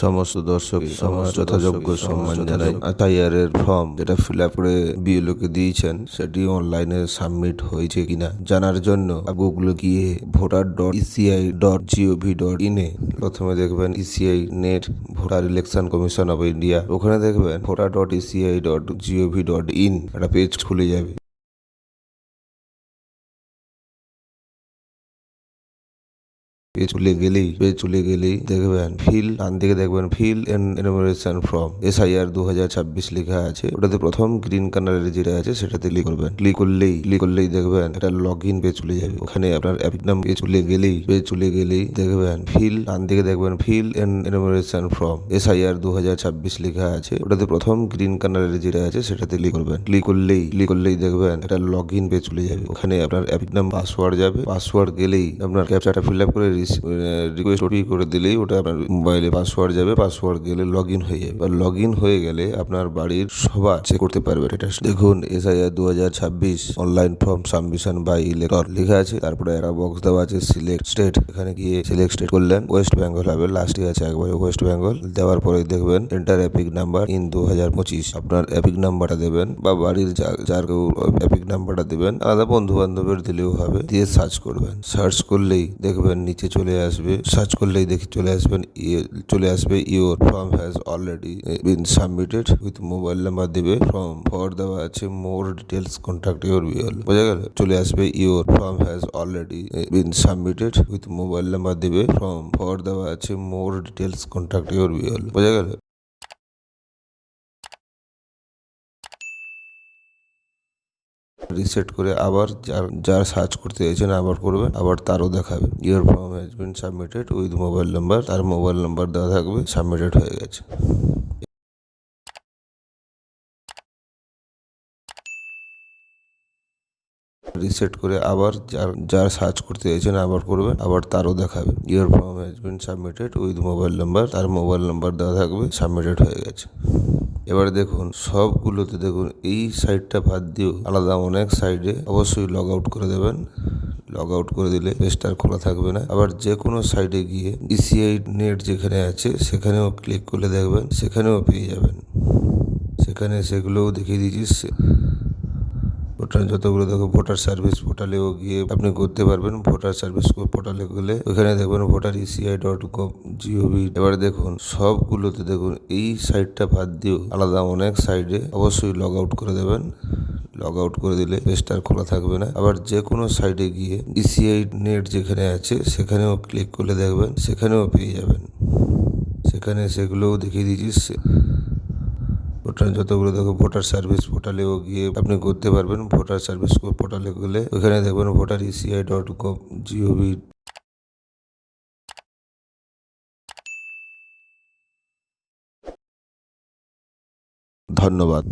সমস্ত দর্শক আমার যথাযোগ্য সম্মান জানাই। এর ফর্ম যেটা ফিল আপ করে বিএলওকে দিয়েছেন সেটি অনলাইনে সাবমিট হয়েছে কিনা জানার জন্য গুগলে গিয়ে voter.eci.gov.in এ প্রথমে দেখবেন ECI net voter election commission of India, ওখানে দেখবেন voter.eci.gov.in একটা পেজ খুলে যাবে। পেজ চলে গেলেই দেখবেন ডান দিকে দেখবেন ফিল এনুমারেশন ফর্ম SIR 2026 লেখা আছে। ওটাতে প্রথম গ্রিন কালারের যেটা আছে সেটাতে ক্লিক করবেন। ক্লিক করলেই দেখবেন এটা লগ ইন পেজ চলে যাবে। ওখানে আপনার অ্যাপিক নাম পেজ চলে গেলেই দেখবেন ডান দিকে দেখবেন ফিল এনুমারেশন ফর্ম SIR 2026 লেখা আছে। ওটাতে প্রথম গ্রিন কালারের যেটা আছে সেটাতে ক্লিক করবেন। ক্লিক করলেই দেখবেন এটা লগ ইন পেজ চলে যাবে। ওখানে আপনার অ্যাপিক নাম পাসওয়ার্ড যাবে। পাসওয়ার্ড গেলেই আপনার ক্যাপচাটা ফিল আপ করে রিকোয়েস্ট ওটিপি করে দিলেই ওটা আপনার মোবাইলে পাসওয়ার্ড যাবে। পাসওয়ার্ড গেলে লগ ইন হয়ে যাবে। লগ ইন হয়ে গেলে আপনার বাড়ির সবার চেক করতে পারবে। এটা দেখুন SIR 2026 online form submission by elector লেখা আছে। তারপরে একটা বক্স দেওয়া আছে সিলেক্ট স্টেট। এখানে গিয়ে সিলেক্ট স্টেট করলেন, ওয়েস্ট বেঙ্গল হবে। লাস্টে আছে একবারে ওয়েস্ট বেঙ্গল। দেওয়ার পরে দেখবেন এন্টার এপিক নাম্বার ইন 2025। আপনার এপিক নাম্বারটা দেবেন বা বাড়ির যার কেউ এপিক নাম্বারটা দেবেন, আলাদা বন্ধু বান্ধবের দিলেও হবে। দিয়ে সার্চ করবেন। সার্চ করলেই দেখবেন নিচে চলে আসবে। সার্চ করলেই চলে আসবে your form has already been submitted with mobile number দেবে। ফর্ম ফর দেওয়া আছে more details contact your BL. বোঝা গেল? চলে আসবে your form has already been submitted with mobile number দেবে। ফর্ম ফর দেওয়া আছে more details contact your BL. বোঝা গেল? রিসেট করে আবার যার সার্চ করতে চাইছেন আবার করবেন, আবার তারও দেখাবে your form has been submitted with mobile number. তার মোবাইল নাম্বার দেওয়া থাকবে, সাবমিটেড হয়ে গেছে। রিসেট করে আবার যার সার্চ করতে চাইছেন আবার করবেন, আবার তারও দেখাবে your form has been submitted with mobile number. তার মোবাইল নাম্বার দেওয়া থাকবে, সাবমিটেড হয়ে গেছে। এবারে দেখুন সবগুলোতে দেখুন এই সাইডটা বাদ দিয়েও আলাদা অনেক সাইডে অবশ্যই লগ আউট করে দেবেন। লগ আউট করে দিলে পেজটা আর খোলা থাকবে না। আবার যে কোনো সাইডে গিয়ে ইসিআই নেট যেখানে আছে সেখানেও ক্লিক করলে দেখবেন সেখানেও পেয়ে যাবেন। সেখানে সেগুলোও দেখিয়ে দিয়েছি। ভোটার যতগুলো দেখো ভোটার সার্ভিস পোর্টালেও গিয়ে আপনি করতে পারবেন। ভোটার সার্ভিস পোর্টালে গেলে ওখানে দেখবেন voter.eci.gov। এবারে দেখুন সবগুলোতে দেখুন এই সাইডটা বাদ দিয়েও আলাদা অনেক সাইডে অবশ্যই লগ আউট করে দেবেন। লগ আউট করে দিলে পেজটা আর খোলা থাকবে না। আবার যে কোনো সাইডে গিয়ে ইসিআই নেট যেখানে আছে সেখানেও ক্লিক করলে দেখবেন সেখানেও পেয়ে যাবেন। সেখানে সেগুলোও দেখিয়ে দিয়েছি। ভোটার যতগুলো দেখো ভোটার সার্ভিস পোর্টালেও গিয়ে আপনি করতে পারবেন। ভোটার সার্ভিস পোর্টালে গেলে ওখানে দেখবেন voter.eci.gov। ধন্যবাদ।